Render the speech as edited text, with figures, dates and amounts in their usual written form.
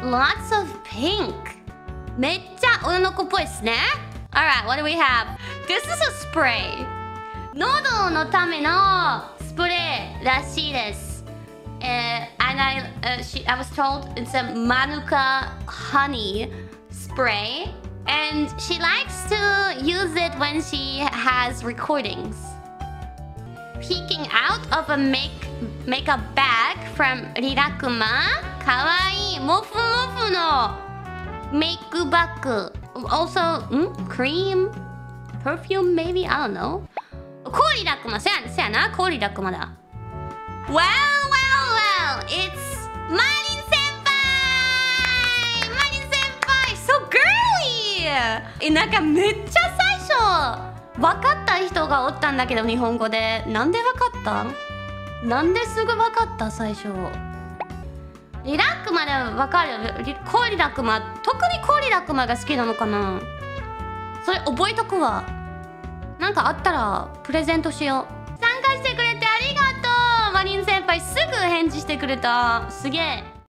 Lots of pink. めっちゃ女の子っぽいですね。Alright, what do we have? This is a spray. 喉のためのスプレーらしいです。And I was told it's a Manuka honey spray. And she likes to use it when she has recordings. Peeking out of a makeup bag from Rirakuma. かわいいモフモフのメイクバッグ。Also, cream? Perfume maybe? I don't know. コーリラクマ。せやな。コーリラクマだ。Well, it's マリン先輩マリン先輩 So girly! なんかめっちゃ最初分かった人がおったんだけど、日本語で。なんで分かった？なんですぐ分かった最初。リラックマで分かる。コーリラクマ。特にコーリラクマが好きなのかな。それ覚えとくわ。なんかあったらプレゼントしよう。参加してくれてありがとう。マリン先輩すぐ返事してくれた。すげえ。